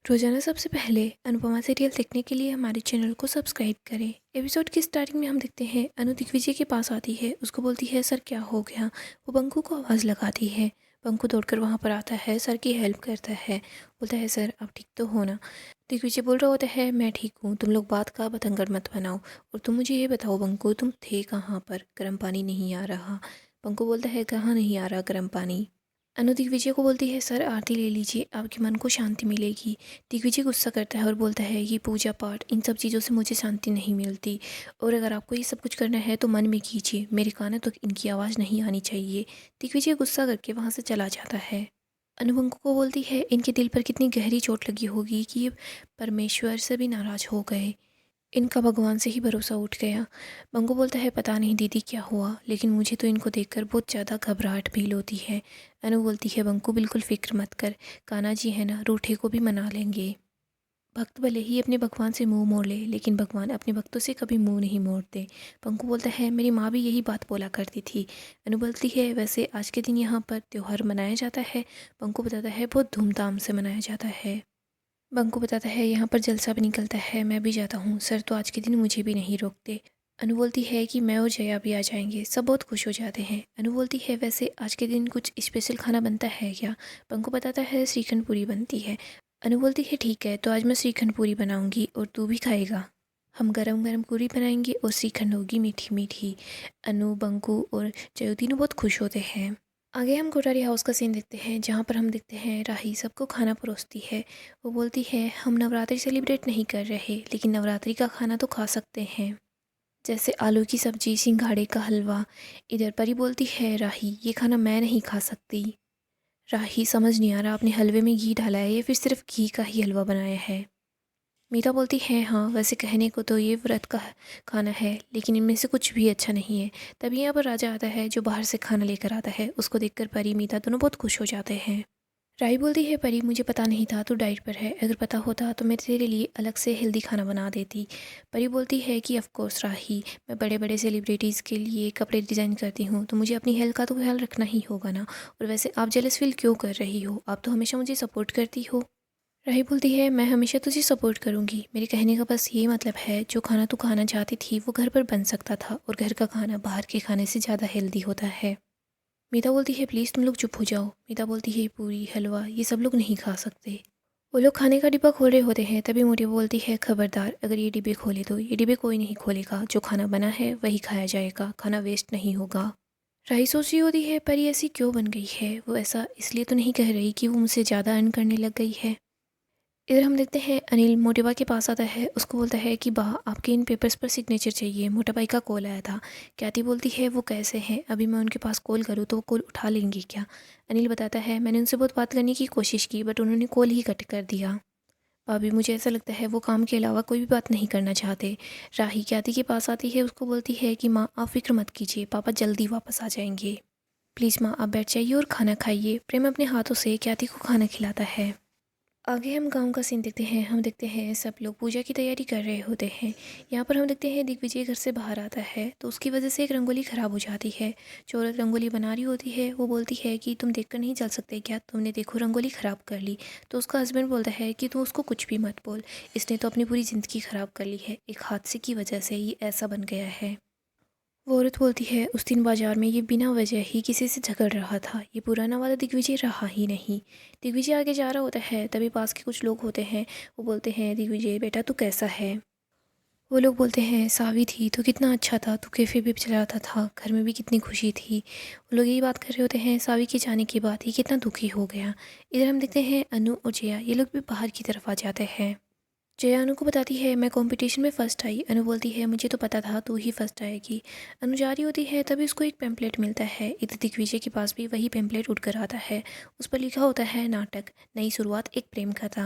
रोजाना सबसे पहले अनुपमा सीरियल देखने के लिए हमारे चैनल को सब्सक्राइब करें। एपिसोड की स्टार्टिंग में हम देखते हैं अनु दिग्विजय के पास आती है। उसको बोलती है सर क्या हो गया। वो बंकू को आवाज़ लगाती है। बंकू दौड़कर वहाँ पर आता है, सर की हेल्प करता है। बोलता है सर आप ठीक तो हो ना। दिग्विजय बोल रहा होता है मैं ठीक हूँ, तुम लोग बात का बतंगड़ मत बनाओ। और तुम मुझे ये बताओ बंकू, तुम थे कहाँ पर, गर्म पानी नहीं आ रहा। बंकू बोलता है कहाँ नहीं आ रहा गर्म पानी। अनु दिग्विजय को बोलती है सर आरती ले लीजिए, आपके मन को शांति मिलेगी। दिग्विजय गुस्सा करता है और बोलता है ये पूजा पाठ इन सब चीज़ों से मुझे शांति नहीं मिलती, और अगर आपको ये सब कुछ करना है तो मन में कीजिए, मेरे कानों तक इनकी आवाज़ नहीं आनी चाहिए। दिग्विजय गुस्सा करके वहाँ से चला जाता है। अनुबंकु को बोलती है इनके दिल पर कितनी गहरी चोट लगी होगी कि ये परमेश्वर से भी नाराज़ हो गए, इनका भगवान से ही भरोसा उठ गया। बंकू बोलता है पता नहीं दीदी क्या हुआ, लेकिन मुझे तो इनको देखकर बहुत ज़्यादा घबराहट फील होती है। अनु बोलती है बंकू बिल्कुल फिक्र मत कर, कान्हा जी है ना, रूठे को भी मना लेंगे। भक्त भले ही अपने भगवान से मुंह मोड़ ले, लेकिन भगवान अपने भक्तों से कभी मुंह नहीं मोड़ते। बंकू बोलता है मेरी माँ भी यही बात बोला करती थी। अनु बोलती है वैसे आज के दिन यहाँ पर त्यौहार मनाया जाता है। बंकू बताता है बहुत धूमधाम से मनाया जाता है। बंकू बताता है यहाँ पर जलसा भी निकलता है, मैं भी जाता हूँ, सर तो आज के दिन मुझे भी नहीं रोकते। अनु बोलती है कि मैं और जया भी आ जाएंगे, सब बहुत खुश हो जाते हैं। अनु बोलती है वैसे आज के दिन कुछ स्पेशल खाना बनता है क्या। बंकू बताता है श्रीखंड पूरी बनती है। अनु बोलती है ठीक है, तो आज मैं श्रीखंड पूरी बनाऊंगी और तू भी खाएगा। हम गरम गरम पूरी बनाएंगे और श्रीखंड होगी मीठी मीठी। अनु, बंकू और जयो तीनों बहुत खुश होते हैं। आगे हम कोठारी हाउस का सीन देखते हैं, जहाँ पर हम देखते हैं राही सबको खाना परोसती है। वो बोलती है हम नवरात्रि सेलिब्रेट नहीं कर रहे, लेकिन नवरात्रि का खाना तो खा सकते हैं, जैसे आलू की सब्जी, सिंघाड़े का हलवा। इधर परी बोलती है राही ये खाना मैं नहीं खा सकती। राही समझ नहीं आ रहा, आपने हलवे में घी डाला है या फिर सिर्फ घी का ही हलवा बनाया है। मीरा बोलती है हाँ वैसे कहने को तो ये व्रत का खाना है, लेकिन इनमें से कुछ भी अच्छा नहीं है। तभी यहाँ पर राजा आता है जो बाहर से खाना लेकर आता है। उसको देखकर परी मीता दोनों बहुत खुश हो जाते हैं। राही बोलती है परी मुझे पता नहीं था तू डाइट पर है, अगर पता होता तो मैं तेरे लिए अलग से हेल्दी खाना बना देती। परी बोलती है कि ऑफ कोर्स राही, मैं बड़े बड़े सेलिब्रिटीज़ के लिए कपड़े डिज़ाइन करती हूँ, तो मुझे अपनी हेल्थ का तो ख्याल रखना ही होगा ना। और वैसे आप जेलस फील क्यों कर रही हो, आप तो हमेशा मुझे सपोर्ट करती हो। राही बोलती है मैं हमेशा तुझे सपोर्ट करूंगी, मेरे कहने का बस ये मतलब है जो खाना तू खाना चाहती थी वो घर पर बन सकता था, और घर का खाना बाहर के खाने से ज़्यादा हेल्दी होता है। मीता बोलती है प्लीज़ तुम लोग चुप हो जाओ। मीता बोलती है पूरी हलवा ये सब लोग नहीं खा सकते। वो लोग खाने का डिब्बा खोल रहे होते हैं, तभी मोटी बोलती है खबरदार, अगर ये डिब्बे खोले तो ये डिब्बे कोई नहीं खोलेगा, जो खाना बना है वही खाया जाएगा, खाना वेस्ट नहीं होगा। राही सोच रही होती है पर ये ऐसी क्यों बन गई है, वो ऐसा इसलिए तो नहीं कह रही कि वो मुझसे ज़्यादा अर्न करने लग गई है। इधर हम देखते हैं अनिल मोटेबा के पास आता है। उसको बोलता है कि बा आपके इन पेपर्स पर सिग्नेचर चाहिए, मोटा भाई का कॉल आया था। ख्याति बोलती है वो कैसे हैं, अभी मैं उनके पास कॉल करूँ तो वो कॉल उठा लेंगे क्या। अनिल बताता है मैंने उनसे बहुत बात करने की कोशिश की बट उन्होंने कॉल ही कट कर दिया। भाभी मुझे ऐसा लगता है वो काम के अलावा कोई भी बात नहीं करना चाहते। राही ख्याति के पास आती है, उसको बोलती है कि माँ आप फिक्र मत कीजिए, पापा जल्दी वापस आ जाएंगे। प्लीज़ माँ आप बैठ जाइए और खाना खाइए। प्रेम अपने हाथों से ख्याति को खाना खिलाता है। आगे हम गांव का सीन देखते हैं। हम देखते हैं सब लोग पूजा की तैयारी कर रहे होते हैं। यहाँ पर हम देखते हैं दिग्विजय घर से बाहर आता है, तो उसकी वजह से एक रंगोली ख़राब हो जाती है। जो औरत रंगोली बना रही होती है वो बोलती है कि तुम देखकर नहीं चल सकते क्या, तुमने देखो रंगोली ख़राब कर ली। तो उसका हस्बैंड बोलता है कि तू उसको कुछ भी मत बोल, इसने तो अपनी पूरी ज़िंदगी ख़राब कर ली है, एक हादसे की वजह से ये ऐसा बन गया है। वो औरत बोलती है उस दिन बाजार में ये बिना वजह ही किसी से झगड़ रहा था, ये पुराना वाला दिग्विजय रहा ही नहीं। दिग्विजय आगे जा रहा होता है, तभी पास के कुछ लोग होते हैं। वो बोलते हैं दिग्विजय बेटा तू कैसा है। वो लोग बोलते हैं सावी थी तो कितना अच्छा था, तू कैफ़े भी चलाता था, घर में भी कितनी खुशी थी। वो लोग यही बात कर रहे होते हैं, सावी के जाने के बाद ये कितना दुखी हो गया। इधर हम देखते हैं अनु और जया, ये लोग भी बाहर की तरफ आ जाते हैं। जया अनु को बताती है मैं कंपटीशन में फ़र्स्ट आई। अनु बोलती है मुझे तो पता था तू ही फर्स्ट आएगी। अनु जा रही होती है, तभी उसको एक पैम्पलेट मिलता है। इधर दिग्विजय के पास भी वही पैम्पलेट उठकर आता है। उस पर लिखा होता है नाटक, नई शुरुआत एक प्रेम कथा।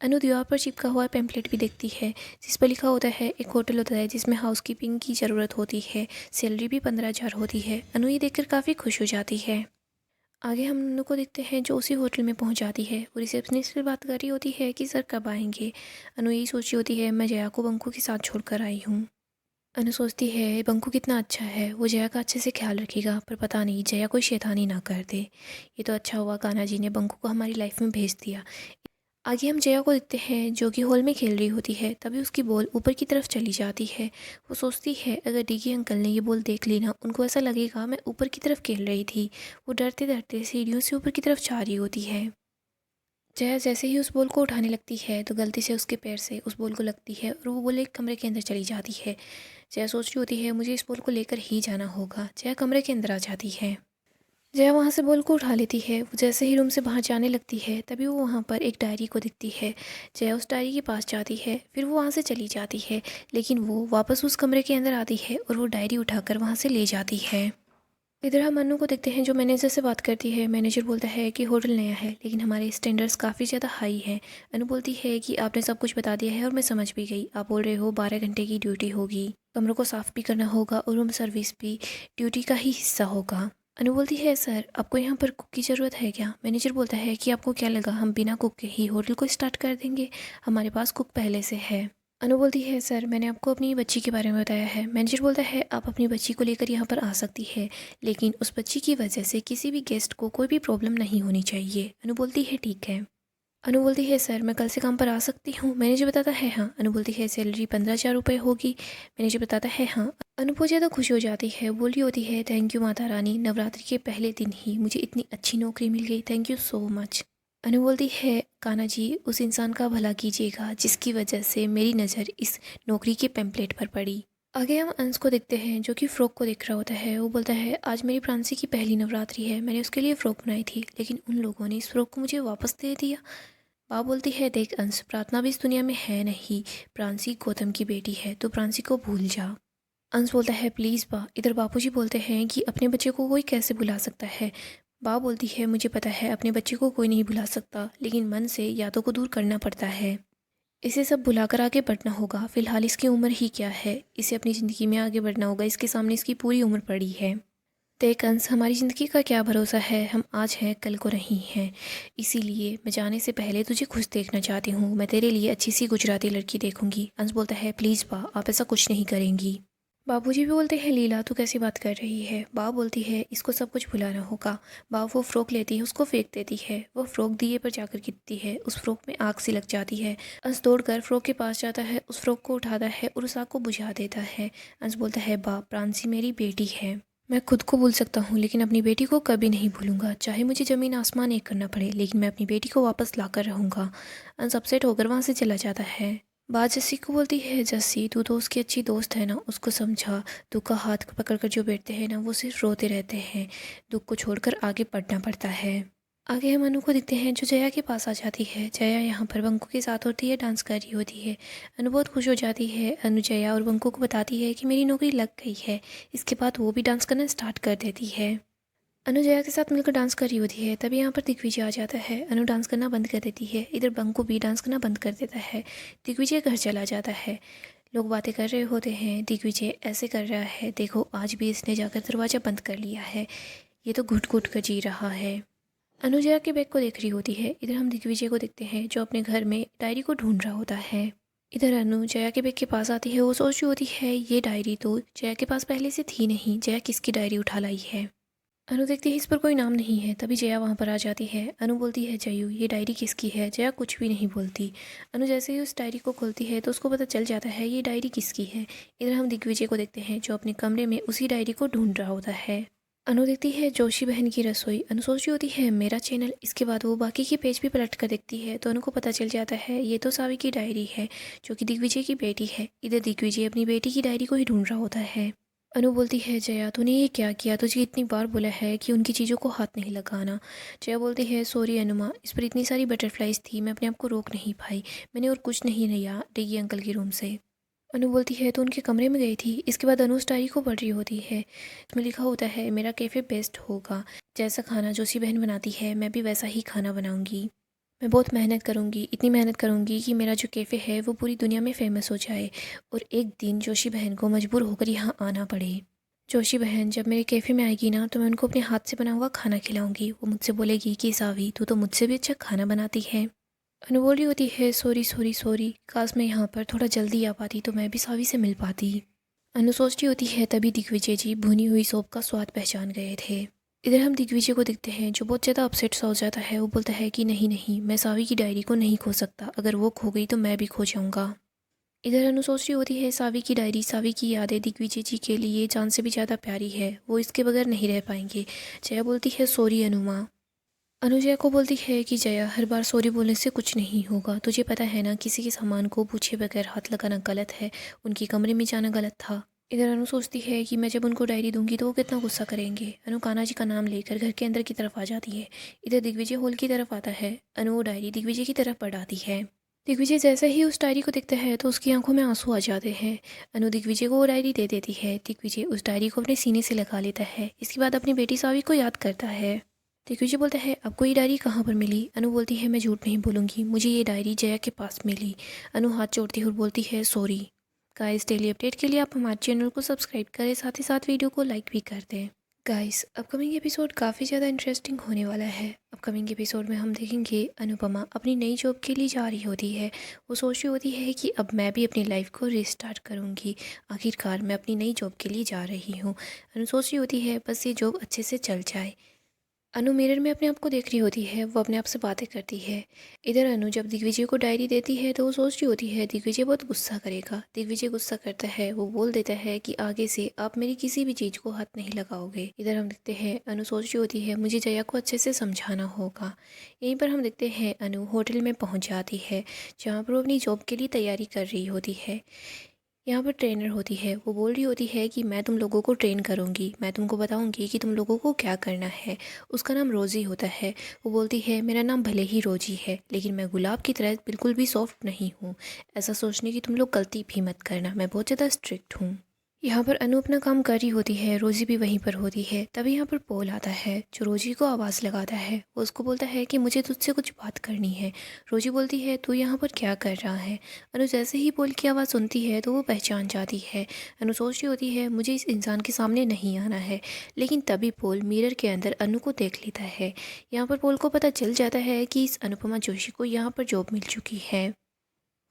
अनु दीवार पर चिपका हुआ पैम्पलेट भी देखती है, जिस पर लिखा होता है एक होटल होता है जिसमें हाउसकीपिंग की ज़रूरत होती है, सैलरी भी 15,000 होती है। अनु ये देखकर काफ़ी खुश हो जाती है। आगे हम उन को देखते हैं जो उसी होटल में पहुंच जाती है। वो रिसेप्शनिस्ट से बात कर रही होती है कि सर कब आएंगे। अनु यही सोच रही होती है मैं जया को बंकू के साथ छोड़कर आई हूँ। अनु सोचती है बंकू कितना अच्छा है, वो जया का अच्छे से ख्याल रखेगा, पर पता नहीं जया कोई शैतानी ना कर दे। ये तो अच्छा हुआ कान्हा जी ने बंकू को हमारी लाइफ में भेज दिया। आगे हम जया को देखते हैं जो कि हॉल में खेल रही होती है। तभी उसकी बॉल ऊपर की तरफ चली जाती है। वो सोचती है अगर डीके अंकल ने ये बॉल देख ली ना, उनको ऐसा लगेगा मैं ऊपर की तरफ खेल रही थी। वो डरते डरते सीढ़ियों से ऊपर की तरफ जा रही होती है। जया जैसे ही उस बॉल को उठाने लगती है तो गलती से उसके पैर से उस बॉल को लगती है और वो बॉल एक कमरे के अंदर चली जाती है। जया सोच रही होती है मुझे इस बॉल को लेकर ही जाना होगा। जया कमरे के अंदर आ जाती है। जया वहाँ से बॉल को उठा लेती है। वो जैसे ही रूम से बाहर जाने लगती है तभी वो वहाँ पर एक डायरी को दिखती है। जया उस डायरी के पास जाती है, फिर वो वहाँ से चली जाती है, लेकिन वो वापस उस कमरे के अंदर आती है और वो डायरी उठाकर वहाँ से ले जाती है। इधर हम अनु को देखते हैं जो मैनेजर से बात करती है। मैनेजर बोलता है कि होटल नया है लेकिन हमारे स्टैंडर्ड्स काफ़ी ज़्यादा हाई हैं। अनु बोलती है कि आपने सब कुछ बता दिया है और मैं समझ भी गई। आप बोल रहे हो 12 घंटे की ड्यूटी होगी, कमरों को साफ़ भी करना होगा और रूम सर्विस भी ड्यूटी का ही हिस्सा होगा। अनु बोलती है सर आपको यहाँ पर कुक की ज़रूरत है क्या? मैनेजर बोलता है कि आपको क्या लगा हम बिना कुक के ही होटल को स्टार्ट कर देंगे? हमारे पास कुक पहले से है। अनु बोलती है सर मैंने आपको अपनी बच्ची के बारे में बताया है। मैनेजर बोलता है आप अपनी बच्ची को लेकर यहाँ पर आ सकती है, लेकिन उस बच्ची की वजह से किसी भी गेस्ट को कोई भी प्रॉब्लम नहीं होनी चाहिए। अनु बोलती है ठीक है। अनु बोलती है सर मैं कल से काम पर आ सकती हूँ? मैनेजर बताता है हाँ। अनु बोलती है सैलरी 15,000 रुपये होगी? मैनेजर बताता है हाँ। अनु बहुत ज़्यादा खुश हो जाती है, बोल रही होती है थैंक यू माता रानी, नवरात्रि के पहले दिन ही मुझे इतनी अच्छी नौकरी मिल गई, थैंक यू सो मच। अनु बोलती है कान्हा जी उस इंसान का भला कीजिएगा जिसकी वजह से मेरी नज़र इस नौकरी के पैम्पलेट पर पड़ी। आगे हम अंश को देखते हैं जो कि फ़्रॉक को देख रहा होता है। वो बोलता है आज मेरी प्रांसी की पहली नवरात्रि है, मैंने उसके लिए फ़्रॉक बनाई थी लेकिन उन लोगों ने इस फ़्रॉक को मुझे वापस दे दिया। माँ बोलती है देख अंश प्रार्थना भी इस दुनिया में है नहीं, प्रांसी गौतम की बेटी है तो प्रांसी को भूल जा। अंश बोलता है प्लीज़ बा। इधर बापूजी बोलते हैं कि अपने बच्चे को कोई कैसे भुला सकता है? बा बोलती है मुझे पता है अपने बच्चे को कोई नहीं भुला सकता, लेकिन मन से यादों को दूर करना पड़ता है। इसे सब भुलाकर आगे बढ़ना होगा। फिलहाल इसकी उम्र ही क्या है, इसे अपनी ज़िंदगी में आगे बढ़ना होगा। इसके सामने इसकी पूरी उम्र पड़ी है। देख अंश हमारी ज़िंदगी का क्या भरोसा है, हम आज हैं कल को नहीं हैं। इसीलिए मैं जाने से पहले तुझे खुश देखना चाहती हूँ। मैं तेरे लिए अच्छी सी गुजराती लड़की देखूंगी। अंश बोलता है प्लीज़ बा आप ऐसा कुछ नहीं करेंगी। बाबूजी भी बोलते हैं लीला तू कैसी बात कर रही है? बा बोलती है इसको सब कुछ भुलाना होगा। बा वो फ़्रॉक लेती है उसको फेंक देती है। वो फ़्रॉक दिए पर जाकर गिरती है, उस फ़्रॉक में आग सी लग जाती है। अंश दौड़कर फ़्रॉक के पास जाता है, उस फ़्रॉक को उठाता है और उस आग को बुझा देता है। अंश बोलता है बा प्रांसी मेरी बेटी है, मैं खुद को भूल सकता हूँ लेकिन अपनी बेटी को कभी नहीं भूलूंगा, चाहे मुझे ज़मीन आसमान एक करना पड़े, लेकिन मैं अपनी बेटी को वापस ला कर रहूँगा। अंश अपसेट होकर वहाँ से चला जाता है। बात जस्सी को बोलती है जस्सी तू तो उसकी अच्छी दोस्त है ना, उसको समझा। दुख का हाथ पकड़ कर जो बैठते हैं ना वो सिर्फ रोते रहते हैं, दुख को छोड़कर आगे बढ़ना पड़ता है। आगे हम अनु को दिखते हैं जो जया के पास आ जाती है। जया यहाँ पर बंकू के साथ होती है, डांस कर रही होती है। अनु बहुत खुश हो जाती है। अनु जया और बंकू को बताती है कि मेरी नौकरी लग गई है। इसके बाद वो भी डांस करना स्टार्ट कर देती है। अनु जया के साथ मिलकर डांस कर रही होती है, तभी यहाँ पर दिग्विजय आ जाता है। अनु डांस करना बंद कर देती है, इधर बंकू भी डांस करना बंद कर देता है। दिग्विजय घर चला जाता है। लोग बातें कर रहे होते हैं, दिग्विजय ऐसे कर रहा है, देखो आज भी इसने जाकर दरवाज़ा बंद कर लिया है, ये तो घुट घुट कर जी रहा है। अनु जया के बैग को देख रही होती है। इधर हम दिग्विजय को देखते हैं जो अपने घर में डायरी को ढूंढ रहा होता है। इधर अनु जया के बैग के पास आती है। वो सोच रही होती है ये डायरी तो जया के पास पहले से थी नहीं, जया किसकी डायरी उठा लाई है। अनु देखती है इस पर कोई नाम नहीं है, तभी जया वहाँ पर आ जाती है। अनु बोलती है जयू ये डायरी किसकी है? जया कुछ भी नहीं बोलती। अनु जैसे ही उस डायरी को खोलती है तो उसको पता चल जाता है ये डायरी किसकी है। इधर हम दिग्विजय को देखते हैं जो अपने कमरे में उसी डायरी को ढूंढ रहा होता है। अनु देखती है जोशी बहन की रसोई। अनु सोच रही होती है मेरा चैनल। इसके बाद वो बाकी के पेज भी पलट कर देखती है तो अनु को पता चल जाता है ये तो सावी की डायरी है जो कि दिग्विजय की बेटी है। इधर दिग्विजय अपनी बेटी की डायरी को ही ढूंढ रहा होता है। अनु बोलती है जया तूने ये क्या किया? तुझे इतनी बार बोला है कि उनकी चीज़ों को हाथ नहीं लगाना। जया बोलती है सॉरी अनुमा, इस पर इतनी सारी बटरफ्लाइज थी मैं अपने आप को रोक नहीं पाई, मैंने और कुछ नहीं लिया डेगी अंकल के रूम से। अनु बोलती है तो उनके कमरे में गई थी। इसके बाद अनु उस डायरी को पढ़ रही होती है। इसमें लिखा होता है मेरा कैफ़े बेस्ट होगा, जैसा खाना जोशी बहन बनाती है मैं भी वैसा ही खाना बनाऊंगी। मैं बहुत मेहनत करूँगी, इतनी मेहनत करूँगी कि मेरा जो कैफ़े है वो पूरी दुनिया में फ़ेमस हो जाए और एक दिन जोशी बहन को मजबूर होकर यहाँ आना पड़े। जोशी बहन जब मेरे कैफ़े में आएगी ना तो मैं उनको अपने हाथ से बना हुआ खाना खिलाऊंगी। वो मुझसे बोलेगी कि सावी तू तो मुझसे भी अच्छा खाना बनाती है। अनु बोली होती है सॉरी सॉरी सॉरी, काश मैं यहाँ पर थोड़ा जल्दी आ पाती तो मैं भी सावी से मिल पाती। अनु सोचती होती है तभी दिग्विजय जी भुनी हुई सौंफ का स्वाद पहचान गए थे। इधर हम दिग्विजय को देखते हैं जो बहुत ज़्यादा अपसेट सा हो जाता है। वो बोलता है कि नहीं नहीं, मैं सावी की डायरी को नहीं खो सकता, अगर वो खो गई तो मैं भी खो जाऊँगा। इधर अनु सोच रही होती है सावी की डायरी, सावी की यादें दिग्विजय जी के लिए जान से भी ज़्यादा प्यारी है, वो इसके बगैर नहीं रह पाएंगे। जया बोलती है सॉरी अनुमा। अनुजया को बोलती है कि जया, हर बार सॉरी बोलने से कुछ नहीं होगा, तुझे पता है ना किसी के सामान को पूछे बगैर हाथ लगाना गलत है, उनके कमरे में जाना गलत था। इधर अनु सोचती है कि मैं जब उनको डायरी दूंगी तो वो कितना गुस्सा करेंगे। अनु कान्हा जी का नाम लेकर घर के अंदर की तरफ आ जाती है। इधर दिग्विजय हॉल की तरफ आता है। अनु वो डायरी दिग्विजय की तरफ बढ़ाती है। दिग्विजय जैसे ही उस डायरी को देखता है तो उसकी आंखों में आंसू आ जाते हैं। अनु दिग्विजय को वो डायरी दे देती है। दिग्विजय उस डायरी को अपने सीने से लगा लेता है। इसके बाद अपनी बेटी सावी को याद करता है। दिग्विजय बोलता है आपको ये डायरी कहाँ पर मिली। अनु बोलती है मैं झूठ नहीं बोलूँगी, मुझे ये डायरी जया के पास मिली। अनु हाथ जोड़ती हुई बोलती है सॉरी। गाइस, डेली अपडेट के लिए आप हमारे चैनल को सब्सक्राइब करें, साथ ही साथ वीडियो को लाइक भी कर दें। गाइस, अपकमिंग एपिसोड काफ़ी ज़्यादा इंटरेस्टिंग होने वाला है। अपकमिंग एपिसोड में हम देखेंगे अनुपमा अपनी नई जॉब के लिए जा रही होती है। वो सोच रही होती है कि अब मैं भी अपनी लाइफ को रिस्टार्ट करूँगी, आखिरकार मैं अपनी नई जॉब के लिए जा रही हूँ। अनु सोच रही होती है बस ये जॉब अच्छे से चल जाए। अनु मिरर में अपने आप को देख रही होती है, वो अपने आप से बातें करती है। इधर अनु जब दिग्विजय को डायरी देती है तो वो सोच रही होती है दिग्विजय बहुत गुस्सा करेगा। दिग्विजय गुस्सा करता है, वो बोल देता है कि आगे से आप मेरी किसी भी चीज़ को हाथ नहीं लगाओगे। इधर हम देखते हैं अनु सोच रही होती है मुझे जया को अच्छे से समझाना होगा। यहीं पर हम देखते हैं अनु होटल में पहुँच जाती है, जहाँ पर वो अपनी जॉब के लिए तैयारी कर रही होती है। यहाँ पर ट्रेनर होती है, वो बोल रही होती है कि मैं तुम लोगों को ट्रेन करूँगी, मैं तुमको बताऊँगी कि तुम लोगों को क्या करना है। उसका नाम रोज़ी होता है। वो बोलती है मेरा नाम भले ही रोजी है, लेकिन मैं गुलाब की तरह बिल्कुल भी सॉफ्ट नहीं हूँ। ऐसा सोचने की तुम लोग गलती भी मत करना, मैं बहुत ज़्यादा स्ट्रिक्ट हूँ। यहाँ पर अनु अपना काम कर रही होती है, रोजी भी वहीं पर होती है। तभी यहाँ पर पोल आता है जो रोजी को आवाज़ लगाता है। वो उसको बोलता है कि मुझे तुझसे कुछ बात करनी है। रोजी बोलती है तू यहाँ पर क्या कर रहा है। अनु जैसे ही पोल की आवाज़ सुनती है तो वो पहचान जाती है। अनु सोच रही होती है मुझे इस इंसान के सामने नहीं आना है, लेकिन तभी पोल मिरर के अंदर अनु को देख लेता है। यहाँ पर पोल को पता चल जाता है कि इस अनुपमा जोशी को यहाँ पर जॉब मिल चुकी है।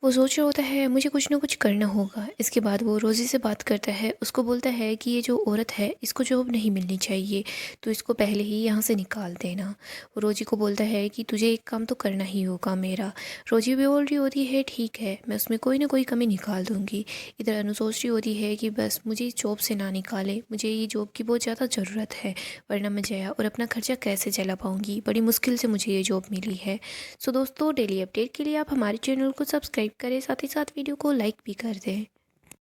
वो सोच रहा होता है मुझे कुछ ना कुछ करना होगा। इसके बाद वो रोज़ी से बात करता है, उसको बोलता है कि ये जो औरत है इसको जॉब नहीं मिलनी चाहिए, तो इसको पहले ही यहाँ से निकाल देना। वो रोज़ी को बोलता है कि तुझे एक काम तो करना ही होगा मेरा। रोज़ी भी बोल रही होती है ठीक है, मैं उसमें कोई ना कोई कमी निकाल दूँगी। इधर अनु सोच रही होती है कि बस मुझे इस जॉब से ना निकाले, मुझे ये जॉब की बहुत ज़्यादा ज़रूरत है, वरना मैं जया और अपना खर्चा कैसे चला पाऊँगी। बड़ी मुश्किल से मुझे ये जॉब मिली है। सो दोस्तों, डेली अपडेट के लिए आप हमारे चैनल को सब्सक्राइब करें, साथ ही साथ वीडियो को लाइक भी कर दें।